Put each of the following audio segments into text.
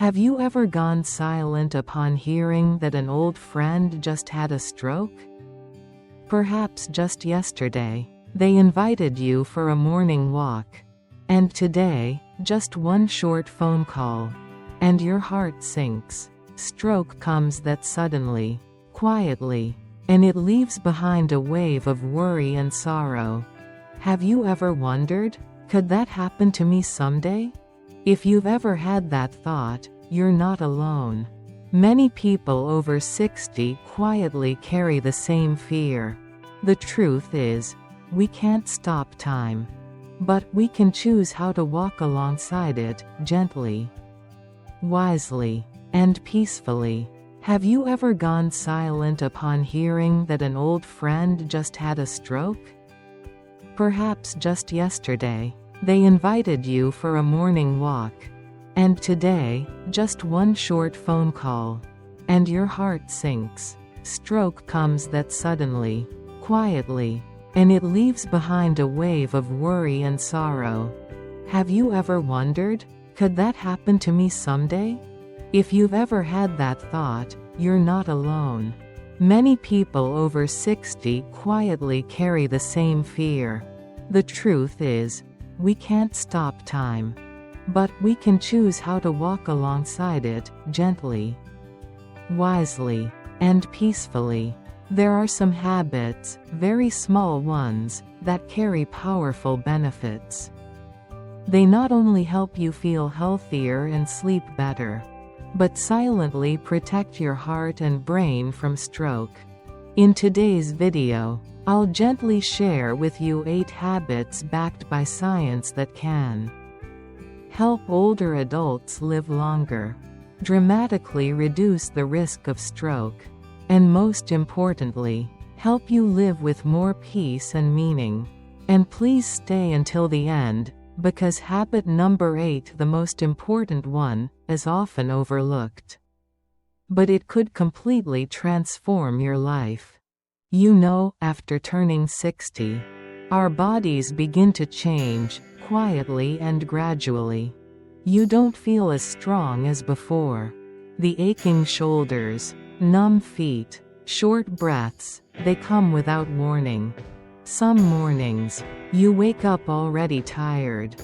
Have you ever gone silent upon hearing that an old friend just had a stroke? Perhaps just yesterday, they invited you for a morning walk. And today, just one short phone call. And your heart sinks. Stroke comes that suddenly, quietly, and it leaves behind a wave of worry and sorrow. Have you ever wondered, could that happen to me someday? If you've ever had that thought, you're not alone. Many people over 60 quietly carry the same fear. The truth is, we can't stop time. But we can choose how to walk alongside it, gently, wisely, and peacefully. Have you ever gone silent upon hearing that an old friend just had a stroke? Perhaps just yesterday, they invited you for a morning walk. And today, just one short phone call. And your heart sinks. Stroke comes that suddenly, quietly, and it leaves behind a wave of worry and sorrow. Have you ever wondered, could that happen to me someday? If you've ever had that thought, you're not alone. Many people over 60 quietly carry the same fear. The truth is, we can't stop time. But we can choose how to walk alongside it, gently, wisely, and peacefully. There are some habits, very small ones, that carry powerful benefits. They not only help you feel healthier and sleep better, but silently protect your heart and brain from stroke. In today's video, I'll gently share with you 8 habits backed by science that can help older adults live longer, dramatically reduce the risk of stroke, and most importantly, help you live with more peace and meaning. And please stay until the end, because habit number 8, the most important one, is often overlooked. But it could completely transform your life. You know, after turning 60, our bodies begin to change, quietly and gradually. You don't feel as strong as before. The aching shoulders, numb feet, short breaths, they come without warning. Some mornings, you wake up already tired,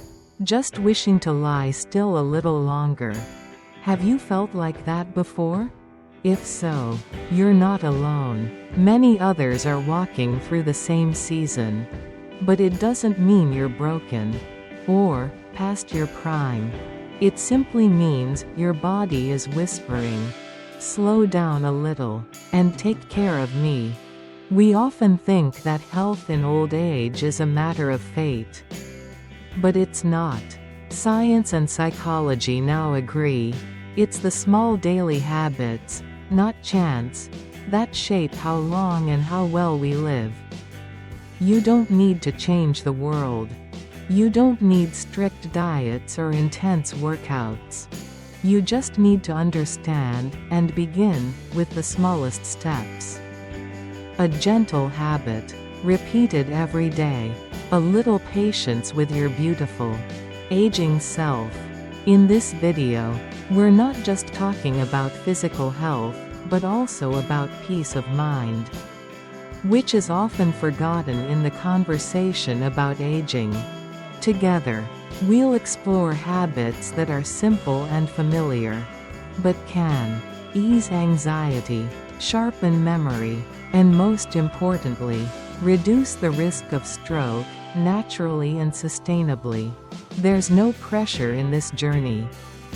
just wishing to lie still a little longer. Have you felt like that before? If so, you're not alone. Many others are walking through the same season. But it doesn't mean you're broken, or past your prime. It simply means your body is whispering, slow down a little, and take care of me. We often think that health in old age is a matter of fate. But it's not. Science and psychology now agree. It's the small daily habits, not chance, that shape how long and how well we live. You don't need to change the world. You don't need strict diets or intense workouts. You just need to understand and begin with the smallest steps. A gentle habit, repeated every day. A little patience with your beautiful, aging self. In this video, we're not just talking about physical health, but also about peace of mind, which is often forgotten in the conversation about aging. Together, we'll explore habits that are simple and familiar, but can ease anxiety, sharpen memory, and most importantly, reduce the risk of stroke, naturally and sustainably. There's no pressure in this journey.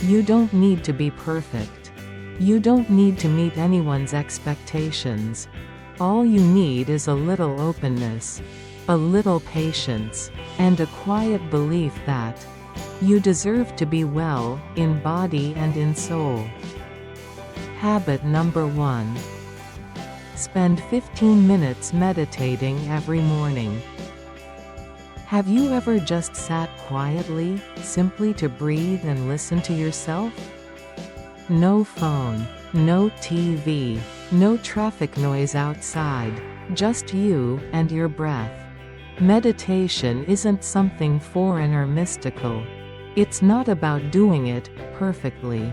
You don't need to be perfect. You don't need to meet anyone's expectations. All you need is a little openness, a little patience, and a quiet belief that you deserve to be well, in body and in soul. Habit number 1. Spend 15 minutes meditating every morning. Have you ever just sat quietly, simply to breathe and listen to yourself? No phone, no TV, no traffic noise outside, just you and your breath. Meditation isn't something foreign or mystical. It's not about doing it perfectly.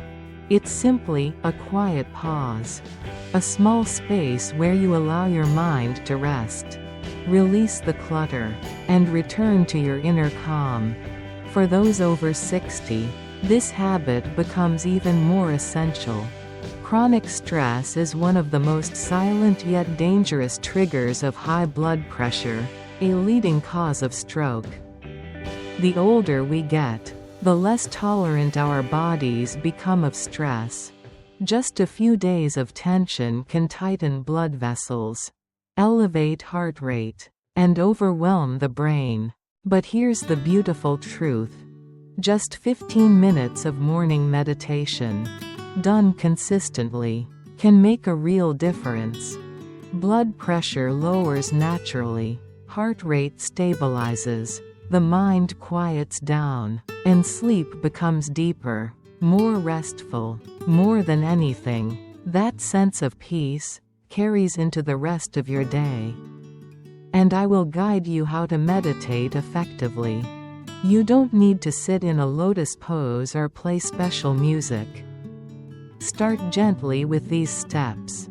It's simply a quiet pause. A small space where you allow your mind to rest. Release the clutter, and return to your inner calm. For those over 60, this habit becomes even more essential. Chronic stress is one of the most silent yet dangerous triggers of high blood pressure, a leading cause of stroke. The older we get, the less tolerant our bodies become of stress. Just a few days of tension can tighten blood vessels, elevate heart rate, and overwhelm the brain. But here's the beautiful truth. Just 15 minutes of morning meditation, done consistently, can make a real difference. Blood pressure lowers naturally, heart rate stabilizes, the mind quiets down, and sleep becomes deeper, more restful. More than anything, that sense of peace carries into the rest of your day. And I will guide you how to meditate effectively. You don't need to sit in a lotus pose or play special music. Start gently with these steps.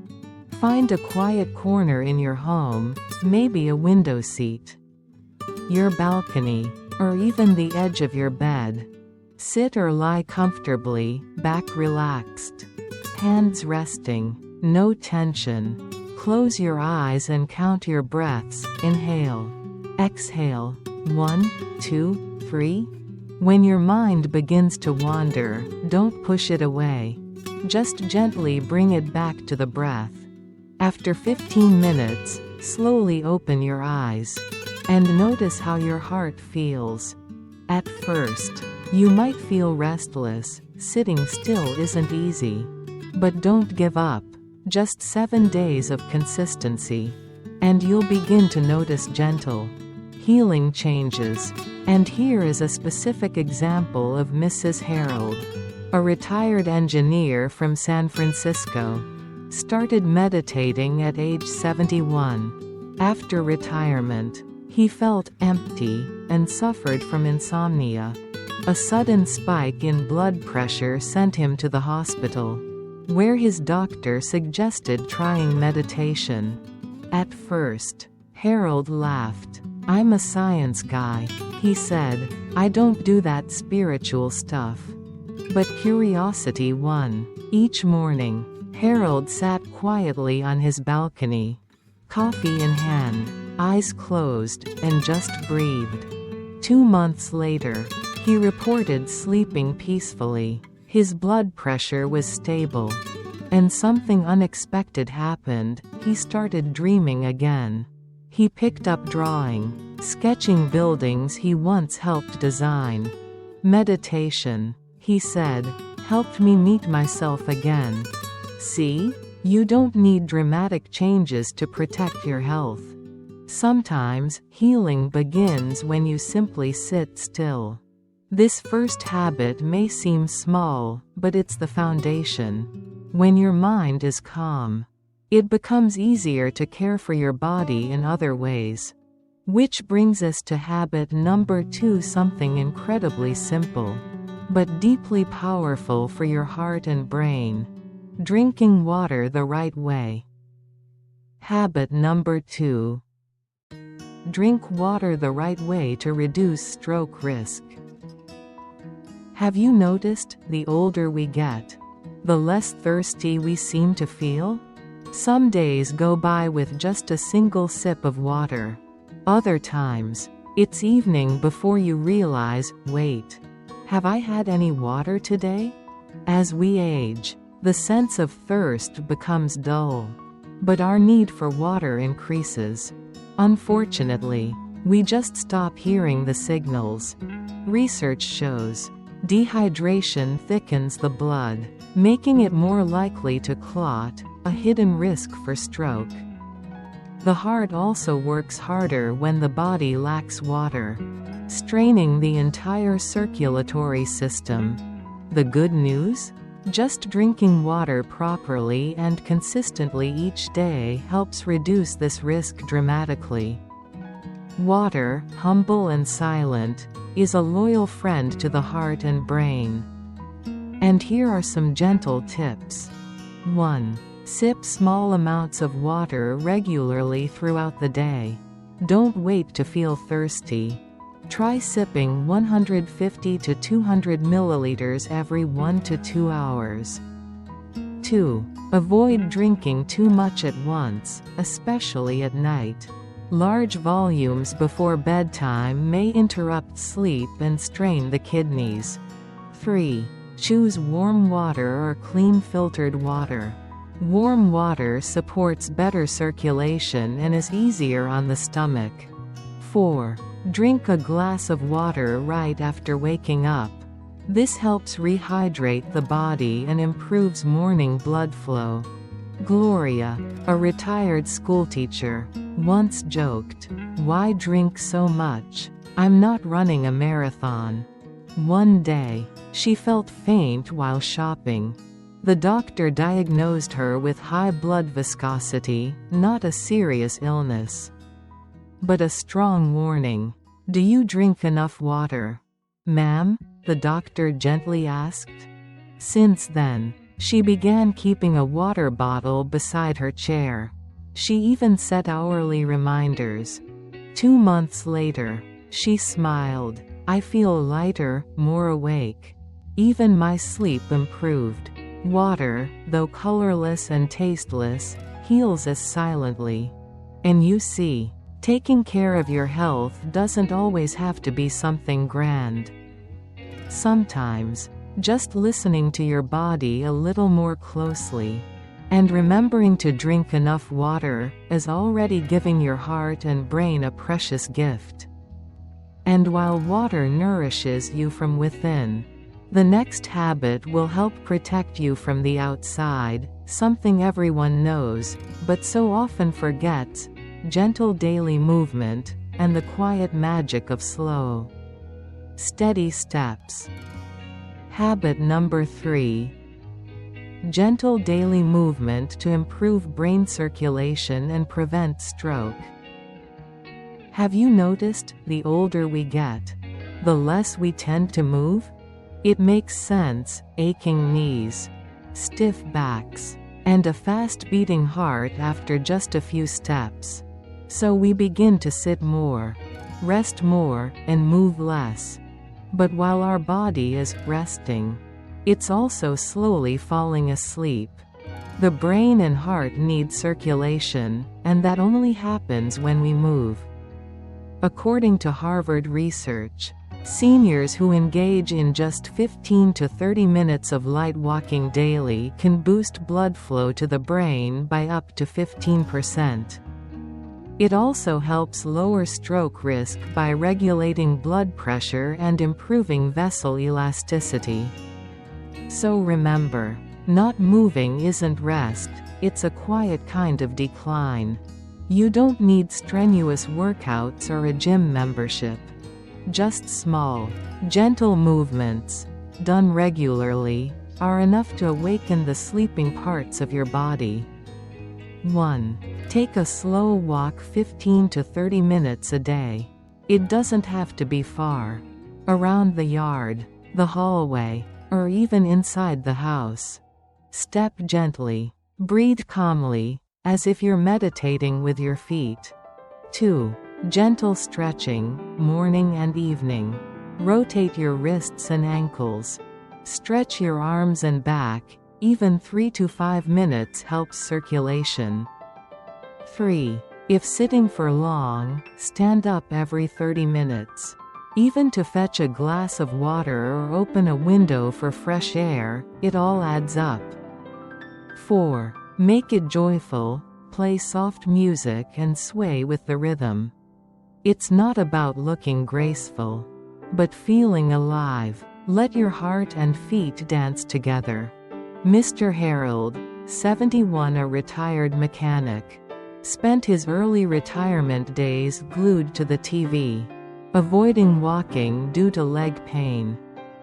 Find a quiet corner in your home, maybe a window seat, your balcony, or even the edge of your bed. Sit or lie comfortably, back relaxed, hands resting, no tension. Close your eyes and count your breaths. Inhale. Exhale. 1, 2, 3. When your mind begins to wander, don't push it away. Just gently bring it back to the breath. After 15 minutes, slowly open your eyes. And notice how your heart feels. At first, you might feel restless. Sitting still isn't easy. But don't give up. Just 7 days of consistency, and you'll begin to notice gentle, healing changes. And here is a specific example of Mrs. Harold, a retired engineer from San Francisco. Started meditating at age 71. After retirement, he felt empty and suffered from insomnia. A sudden spike in blood pressure sent him to the hospital, where his doctor suggested trying meditation. At first, Harold laughed. "I'm a science guy," he said. "I don't do that spiritual stuff." But curiosity won. Each morning, Harold sat quietly on his balcony, coffee in hand, eyes closed, and just breathed. 2 months later, he reported sleeping peacefully. His blood pressure was stable. And something unexpected happened. He started dreaming again. He picked up drawing, sketching buildings he once helped design. "Meditation," he said, "helped me meet myself again." See? You don't need dramatic changes to protect your health. Sometimes, healing begins when you simply sit still. This first habit may seem small, but it's the foundation. When your mind is calm, it becomes easier to care for your body in other ways. Which brings us to habit number 2, something incredibly simple, but deeply powerful for your heart and brain. Drinking water the right way. Habit number 2. Drink water the right way to reduce stroke risk. Have you noticed, the older we get, the less thirsty we seem to feel? Some days go by with just a single sip of water. Other times, it's evening before you realize, wait, have I had any water today? As we age, the sense of thirst becomes dull. But our need for water increases. Unfortunately, we just stop hearing the signals. Research shows dehydration thickens the blood, making it more likely to clot, a hidden risk for stroke. The heart also works harder when the body lacks water, straining the entire circulatory system. The good news? Just drinking water properly and consistently each day helps reduce this risk dramatically. Water, humble and silent, is a loyal friend to the heart and brain. And here are some gentle tips. 1. Sip small amounts of water regularly throughout the day. Don't wait to feel thirsty. Try sipping 150 to 200 milliliters every 1 to 2 hours. 2. Avoid drinking too much at once, especially at night. Large volumes before bedtime may interrupt sleep and strain the kidneys. 3. Choose warm water or clean filtered water. Warm water supports better circulation and is easier on the stomach. 4. Drink a glass of water right after waking up. This helps rehydrate the body and improves morning blood flow. Gloria, a retired schoolteacher, once joked, "Why drink so much? I'm not running a marathon." One day, she felt faint while shopping. The doctor diagnosed her with high blood viscosity, not a serious illness, but a strong warning. "Do you drink enough water, ma'am?" the doctor gently asked. Since then, she began keeping a water bottle beside her chair. She even set hourly reminders. 2 months later, she smiled. "I feel lighter, more awake. Even my sleep improved." Water, though colorless and tasteless, heals us silently. And you see, taking care of your health doesn't always have to be something grand. Sometimes, just listening to your body a little more closely, and remembering to drink enough water, is already giving your heart and brain a precious gift. And while water nourishes you from within, the next habit will help protect you from the outside, something everyone knows, but so often forgets: gentle daily movement, and the quiet magic of slow, steady steps. Habit number 3. Gentle daily movement to improve brain circulation and prevent stroke. Have you noticed, the older we get, the less we tend to move? It makes sense: aching knees, stiff backs, and a fast-beating heart after just a few steps. So we begin to sit more, rest more, and move less. But while our body is resting, it's also slowly falling asleep. The brain and heart need circulation, and that only happens when we move. According to Harvard research, seniors who engage in just 15 to 30 minutes of light walking daily can boost blood flow to the brain by up to 15%. It also helps lower stroke risk by regulating blood pressure and improving vessel elasticity. So remember, not moving isn't rest, it's a quiet kind of decline. You don't need strenuous workouts or a gym membership. Just small, gentle movements, done regularly, are enough to awaken the sleeping parts of your body. 1. Take a slow walk 15 to 30 minutes a day. It doesn't have to be far. Around the yard, the hallway, or even inside the house. Step gently. Breathe calmly, as if you're meditating with your feet. 2. Gentle stretching, morning and evening. Rotate your wrists and ankles. Stretch your arms and back, even 3 to 5 minutes helps circulation. 3. If sitting for long, stand up every 30 minutes. Even to fetch a glass of water or open a window for fresh air, it all adds up. 4. Make it joyful, play soft music and sway with the rhythm. It's not about looking graceful, but feeling alive. Let your heart and feet dance together. Mr. Harold, 71, a retired mechanic, spent his early retirement days glued to the TV, avoiding walking due to leg pain.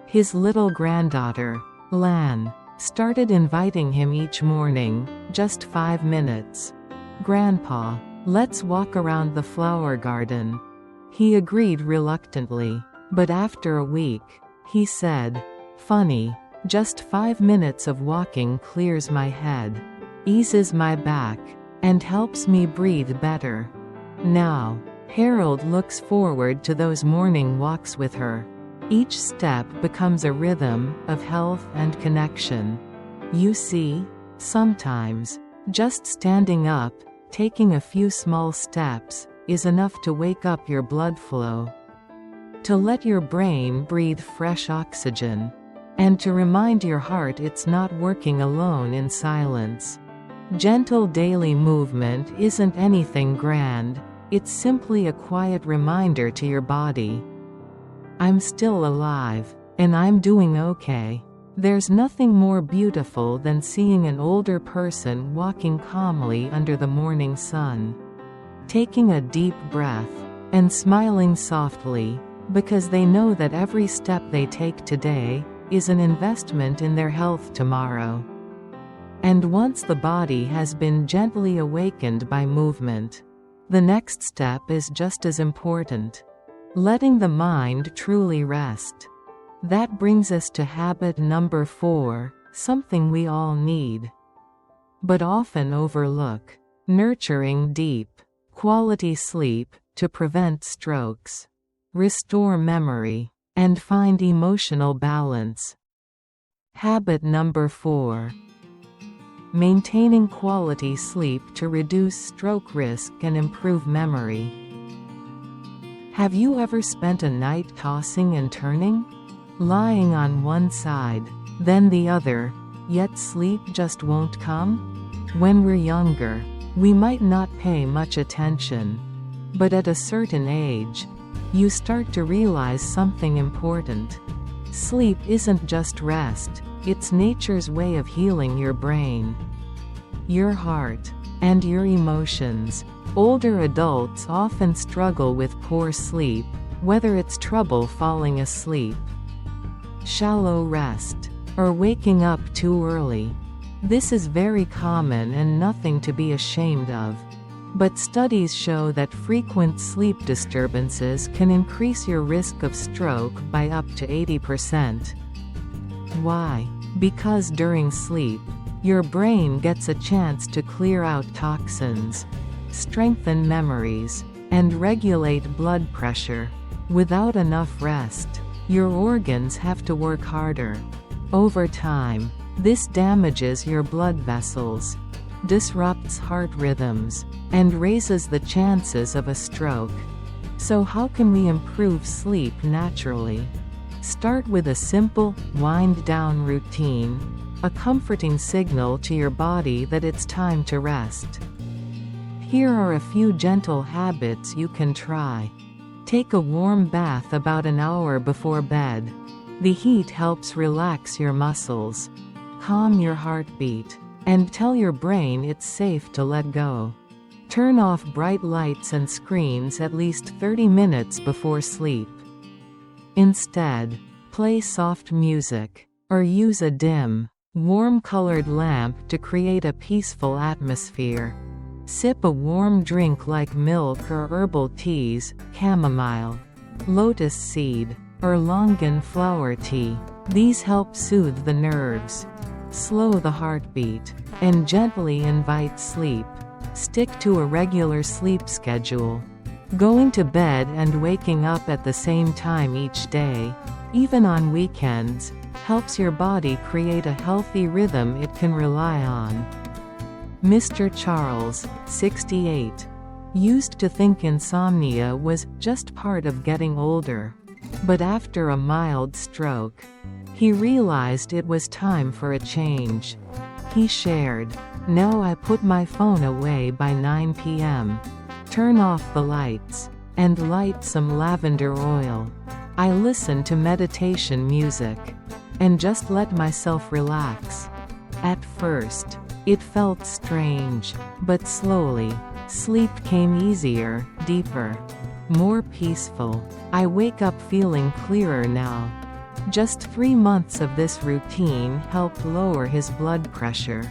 His little granddaughter, Lan, started inviting him each morning, just 5 minutes. "Grandpa, let's walk around the flower garden." He agreed reluctantly, but after a week, he said, "Funny, Just 5 minutes of walking clears my head, eases my back, and helps me breathe better. Now, Harold looks forward to those morning walks with her. Each step becomes a rhythm of health and connection. You see, sometimes, just standing up, taking a few small steps, is enough to wake up your blood flow, to let your brain breathe fresh oxygen, and to remind your heart it's not working alone in silence. Gentle daily movement isn't anything grand, it's simply a quiet reminder to your body, I'm still alive, and I'm doing okay. There's nothing more beautiful than seeing an older person walking calmly under the morning sun, taking a deep breath, and smiling softly, because they know that every step they take today is an investment in their health tomorrow. And once the body has been gently awakened by movement, the next step is just as important. Letting the mind truly rest. That brings us to habit number 4, something we all need, but often overlook: nurturing deep, quality sleep to prevent strokes, restore memory, and find emotional balance. Habit number 4. Maintaining quality sleep to reduce stroke risk and improve memory. Have you ever spent a night tossing and turning? Lying on one side, then the other, yet sleep just won't come? When we're younger, we might not pay much attention. But at a certain age, you start to realize something important. Sleep isn't just rest, it's nature's way of healing your brain, your heart, and your emotions. Older adults often struggle with poor sleep, whether it's trouble falling asleep, shallow rest, or waking up too early. This is very common and nothing to be ashamed of. But studies show that frequent sleep disturbances can increase your risk of stroke by up to 80%. Why? Because during sleep, your brain gets a chance to clear out toxins, strengthen memories, and regulate blood pressure. Without enough rest, your organs have to work harder. Over time, this damages your blood vessels, disrupts heart rhythms, and raises the chances of a stroke. So how can we improve sleep naturally? Start with a simple, wind-down routine, a comforting signal to your body that it's time to rest. Here are a few gentle habits you can try. Take a warm bath about an hour before bed. The heat helps relax your muscles, calm your heartbeat, and tell your brain it's safe to let go. Turn off bright lights and screens at least 30 minutes before sleep. Instead, play soft music, or use a dim, warm-colored lamp to create a peaceful atmosphere. Sip a warm drink like milk or herbal teas, chamomile, lotus seed, or longan flower tea. These help soothe the nerves, slow the heartbeat, and gently invite sleep. Stick to a regular sleep schedule. Going to bed and waking up at the same time each day, even on weekends, helps your body create a healthy rhythm it can rely on. Mr. Charles, 68, used to think insomnia was just part of getting older. But after a mild stroke, he realized it was time for a change. He shared, "Now I put my phone away by 9 p.m., turn off the lights, and light some lavender oil. I listen to meditation music, and just let myself relax." At first, it felt strange, but slowly, sleep came easier, deeper, more peaceful. I wake up feeling clearer now. Just 3 months of this routine helped lower his blood pressure,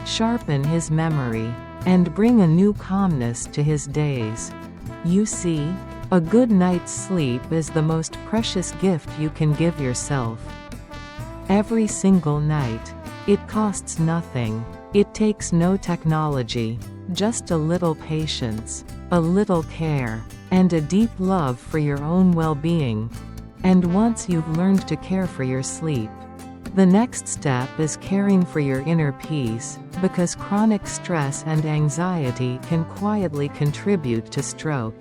sharpen his memory, and bring a new calmness to his days. You see, a good night's sleep is the most precious gift you can give yourself. every single night. It costs nothing. It takes no technology, just a little patience, a little care, and a deep love for your own well-being. And once you've learned to care for your sleep, the next step is caring for your inner peace, because chronic stress and anxiety can quietly contribute to stroke.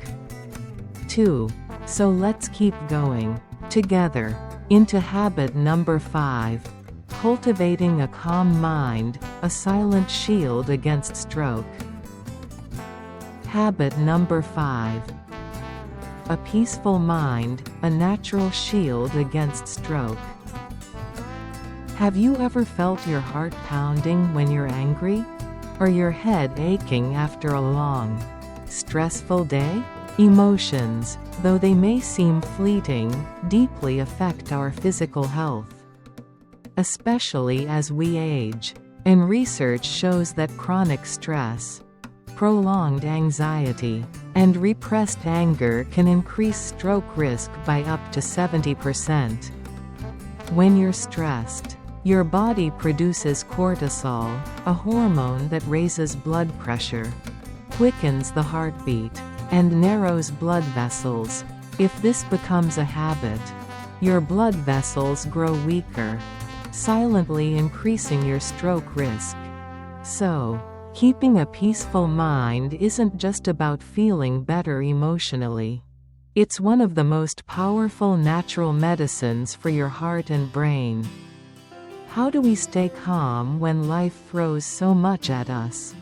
2. So let's keep going together into habit number 5. Cultivating a calm mind, a silent shield against stroke. Habit number 5. A peaceful mind, a natural shield against stroke. Have you ever felt your heart pounding when you're angry? Or your head aching after a long, stressful day? Emotions, though they may seem fleeting, deeply affect our physical health, especially as we age. And research shows that chronic stress, prolonged anxiety, and repressed anger can increase stroke risk by up to 70%. When you're stressed, your body produces cortisol, a hormone that raises blood pressure, quickens the heartbeat, and narrows blood vessels. If this becomes a habit, your blood vessels grow weaker, silently increasing your stroke risk. So, keeping a peaceful mind isn't just about feeling better emotionally. It's one of the most powerful natural medicines for your heart and brain. How do we stay calm when life throws so much at us?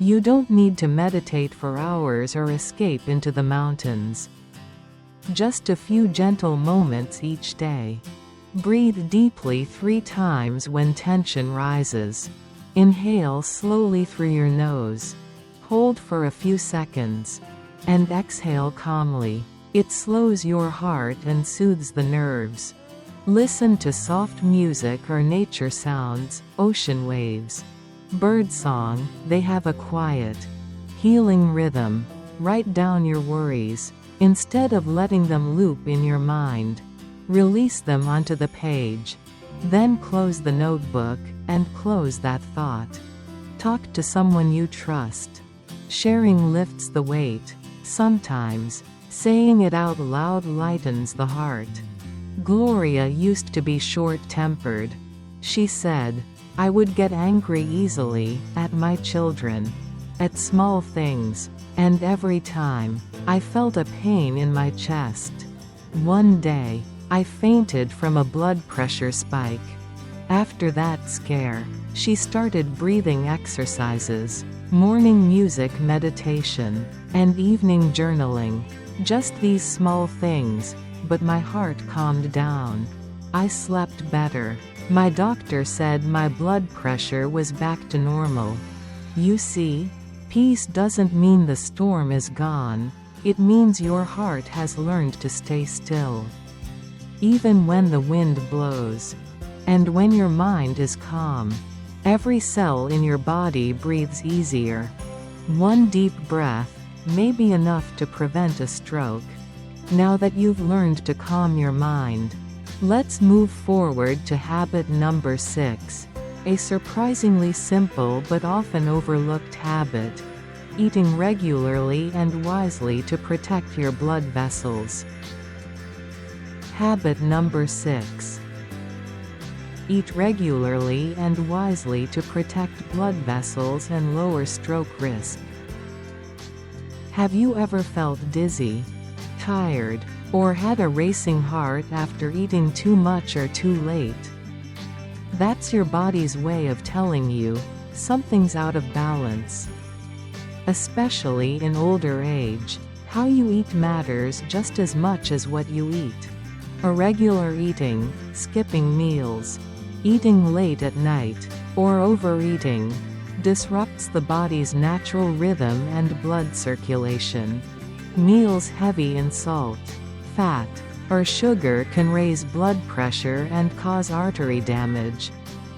You don't need to meditate for hours or escape into the mountains. Just a few gentle moments each day. Breathe deeply 3 times when tension rises. Inhale slowly through your nose. Hold for a few seconds. And exhale calmly. It slows your heart and soothes the nerves. Listen to soft music or nature sounds, ocean waves, birdsong. They have a quiet, healing rhythm. Write down your worries, instead of letting them loop in your mind. Release them onto the page. Then close the notebook, and close that thought. Talk to someone you trust. Sharing lifts the weight. Sometimes, saying it out loud lightens the heart. Gloria used to be short-tempered. She said, "I would get angry easily, at my children, at small things, and every time, I felt a pain in my chest. One day, I fainted from a blood pressure spike. After that scare, she started breathing exercises, morning music meditation, and evening journaling. Just these small things, but my heart calmed down. I slept better. My doctor said my blood pressure was back to normal." You see, peace doesn't mean the storm is gone. It means your heart has learned to stay still. Even when the wind blows. And when your mind is calm, every cell in your body breathes easier. One deep breath may be enough to prevent a stroke. Now that you've learned to calm your mind, let's move forward to habit number 6. A surprisingly simple but often overlooked habit. Eating regularly and wisely to protect your blood vessels. Habit number 6. Eat regularly and wisely to protect blood vessels and lower stroke risk. Have you ever felt dizzy, tired, or had a racing heart after eating too much or too late? That's your body's way of telling you, something's out of balance. Especially in older age, how you eat matters just as much as what you eat. Irregular eating, skipping meals, eating late at night, or overeating, disrupts the body's natural rhythm and blood circulation. Meals heavy in salt, fat, or sugar can raise blood pressure and cause artery damage,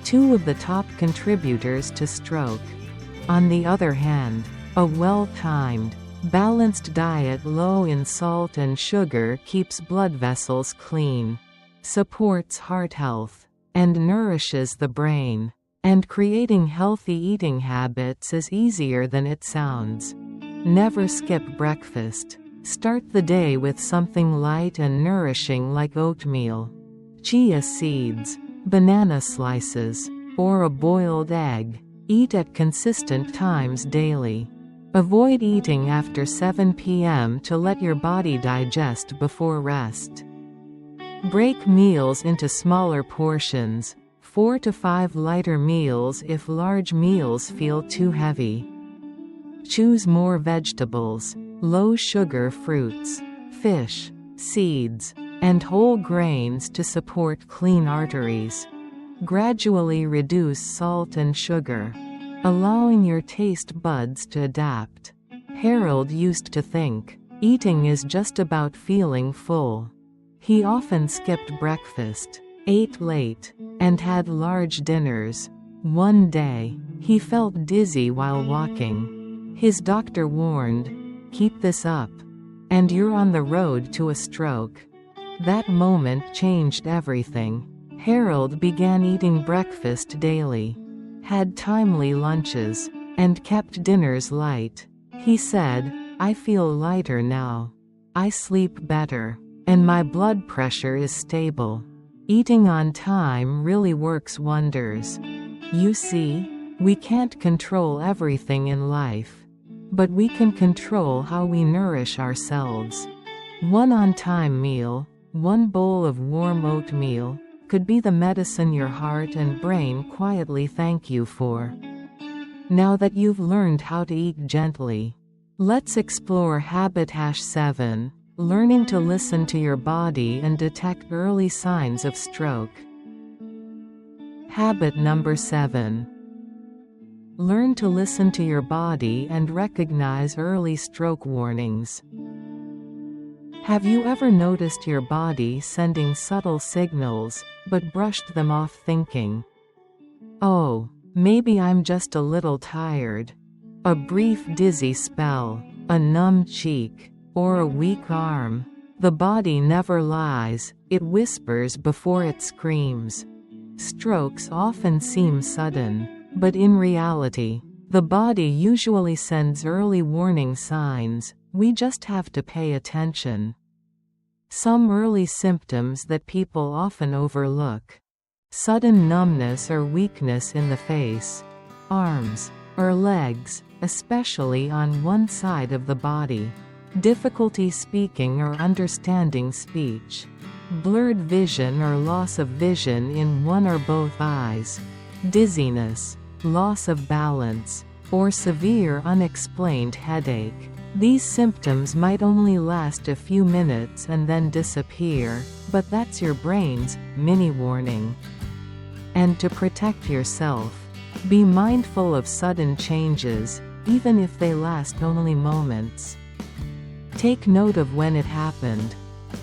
2 of the top contributors to stroke. On the other hand, a well-timed, balanced diet low in salt and sugar keeps blood vessels clean, supports heart health, and nourishes the brain. And creating healthy eating habits is easier than it sounds. Never skip breakfast. Start the day with something light and nourishing like oatmeal, chia seeds, banana slices, or a boiled egg. Eat at consistent times daily. Avoid eating after 7 p.m. to let your body digest before rest. Break meals into smaller portions, 4 to 5 lighter meals if large meals feel too heavy. Choose more vegetables, low-sugar fruits, fish, seeds, and whole grains to support clean arteries. Gradually reduce salt and sugar, allowing your taste buds to adapt. Harold used to think, eating is just about feeling full. He often skipped breakfast, ate late, and had large dinners. One day, he felt dizzy while walking. His doctor warned, "Keep this up, and you're on the road to a stroke." That moment changed everything. Harold began eating breakfast daily, had timely lunches, and kept dinners light. He said, "I feel lighter now. I sleep better, and my blood pressure is stable." Eating on time really works wonders. You see, we can't control everything in life. But we can control how we nourish ourselves. One on-time meal, one bowl of warm oatmeal, could be the medicine your heart and brain quietly thank you for. Now that you've learned how to eat gently, let's explore habit #7, learning to listen to your body and detect early signs of stroke. Habit number 7. Learn to listen to your body and recognize early stroke warnings. Have you ever noticed your body sending subtle signals, but brushed them off thinking, "Oh, maybe I'm just a little tired"? A brief dizzy spell, a numb cheek, or a weak arm. The body never lies, it whispers before it screams. Strokes often seem sudden, but in reality, the body usually sends early warning signs. We just have to pay attention. Some early symptoms that people often overlook: sudden numbness or weakness in the face, arms, or legs, especially on one side of the body, difficulty speaking or understanding speech, blurred vision or loss of vision in one or both eyes, dizziness, loss of balance, or severe unexplained headache. These symptoms might only last a few minutes and then disappear, but that's your brain's mini warning. And to protect yourself, be mindful of sudden changes, even if they last only moments. Take note of when it happened,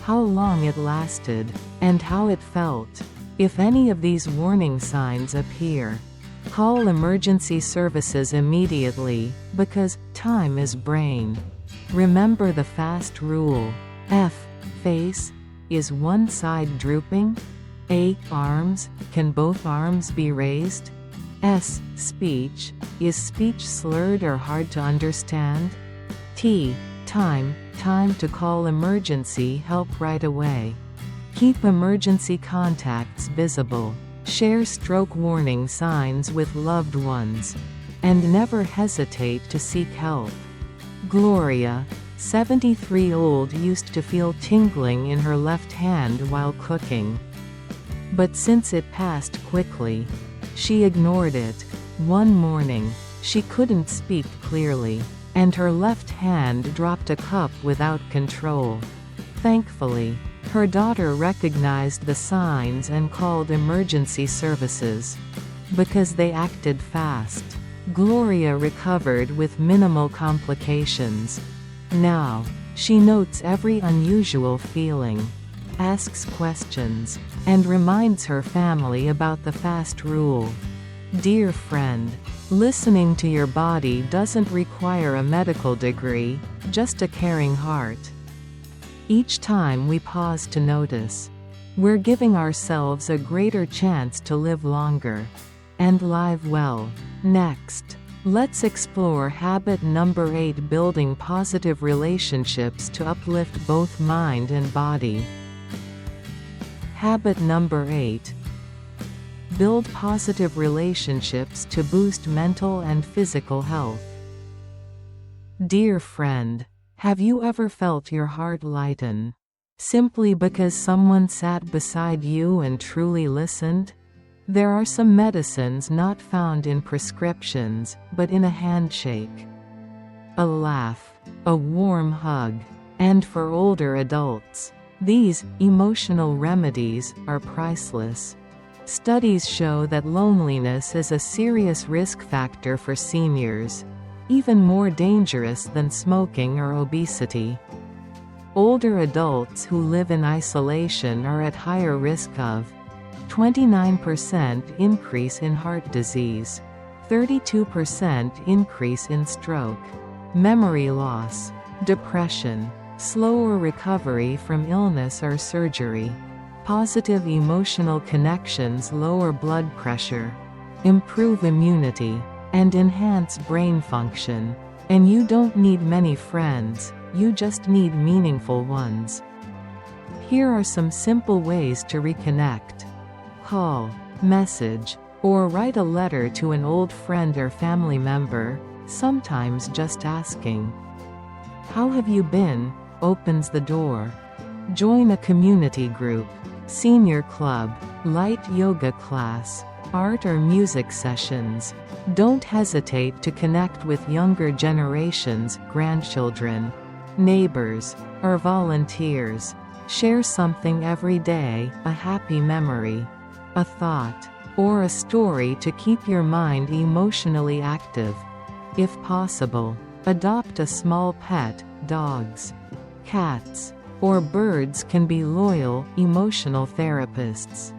how long it lasted, and how it felt. If any of these warning signs appear, call emergency services immediately, because time is brain. Remember the FAST rule. F. Face. Is one side drooping? A. Arms. Can both arms be raised? S. Speech. Is speech slurred or hard to understand? T. Time. Time to call emergency help right away. Keep emergency contacts visible. Share stroke warning signs with loved ones. And never hesitate to seek help. Gloria, 73-old, used to feel tingling in her left hand while cooking. But since it passed quickly, she ignored it. One morning, she couldn't speak clearly, and her left hand dropped a cup without control. Thankfully, her daughter recognized the signs and called emergency services. Because they acted fast, Gloria recovered with minimal complications. Now, she notes every unusual feeling, asks questions, and reminds her family about the FAST rule. Dear friend, listening to your body doesn't require a medical degree, just a caring heart. Each time we pause to notice, We're giving ourselves a greater chance to live longer and live well. Next, let's explore habit number 8, building positive relationships to uplift both mind and body. Habit number 8. Build positive relationships to boost mental and physical health. Dear friend, have you ever felt your heart lighten simply because someone sat beside you and truly listened? There are some medicines not found in prescriptions, but in a handshake, a laugh, a warm hug, and for older adults, these emotional remedies are priceless. Studies show that loneliness is a serious risk factor for seniors, even more dangerous than smoking or obesity. Older adults who live in isolation are at higher risk of 29% increase in heart disease, 32% increase in stroke, memory loss, depression, slower recovery from illness or surgery. Positive emotional connections lower blood pressure, improve immunity, and enhance brain function. And you don't need many friends, you just need meaningful ones. Here are some simple ways to reconnect. Call, message, or write a letter to an old friend or family member, sometimes just asking, "How have you been?" opens the door. Join a community group, senior club, light yoga class, art or music sessions. Don't hesitate to connect with younger generations, grandchildren, neighbors, or volunteers. Share something every day, a happy memory, a thought, or a story to keep your mind emotionally active. If possible, adopt a small pet. Dogs, cats, or birds can be loyal, emotional therapists.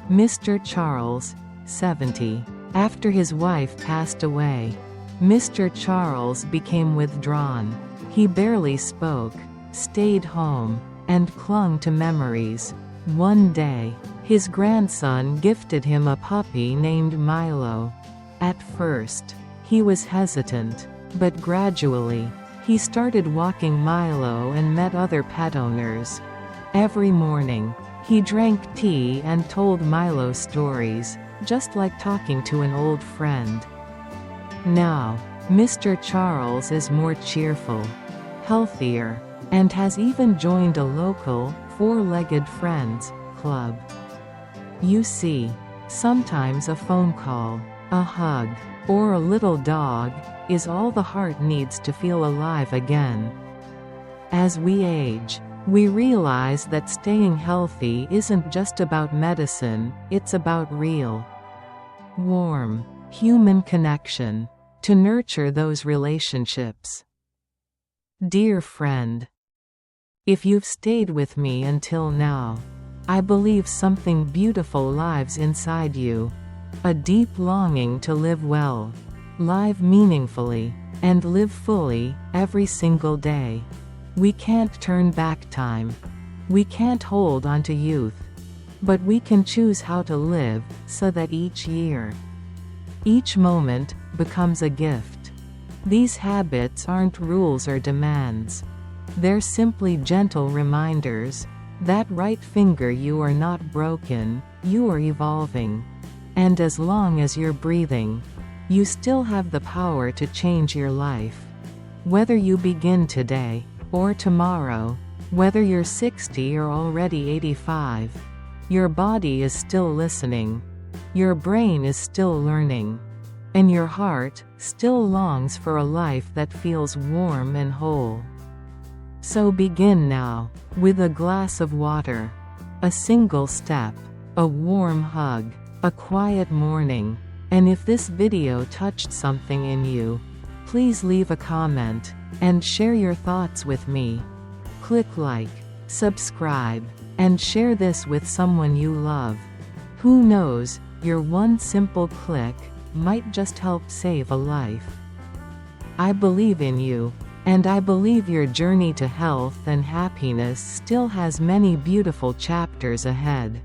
Mr. Charles, 70. After his wife passed away, Mr. Charles became withdrawn. He barely spoke, stayed home, and clung to memories. One day, his grandson gifted him a puppy named Milo. At first, he was hesitant, but gradually, he started walking Milo and met other pet owners. Every morning, he drank tea and told Milo stories, just like talking to an old friend. Now, Mr. Charles is more cheerful, healthier, and has even joined a local, four-legged friends club. You see, sometimes a phone call, a hug, or a little dog is all the heart needs to feel alive again. As we age, we realize that staying healthy isn't just about medicine, it's about real, warm, human connection, to nurture those relationships. Dear friend, if you've stayed with me until now, I believe something beautiful lives inside you. A deep longing to live well, live meaningfully, and live fully, every single day. We can't turn back time. We can't hold on to youth. But we can choose how to live, so that each year, each moment, becomes a gift. These habits aren't rules or demands. They're simply gentle reminders. That right finger, you are not broken, you are evolving. And as long as you're breathing, you still have the power to change your life. Whether you begin today, or tomorrow, whether you're 60 or already 85, your body is still listening, your brain is still learning, and your heart still longs for a life that feels warm and whole. So begin now, with a glass of water, a single step, a warm hug, a quiet morning. And if this video touched something in you, please leave a comment, and share your thoughts with me. Click like, subscribe, and share this with someone you love. Who knows, your one simple click might just help save a life. I believe in you, And I believe your journey to health and happiness still has many beautiful chapters ahead.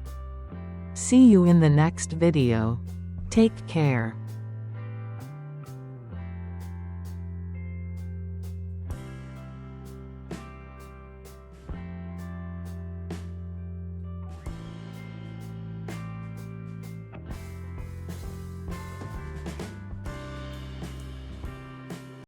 See you in the next video. Take care.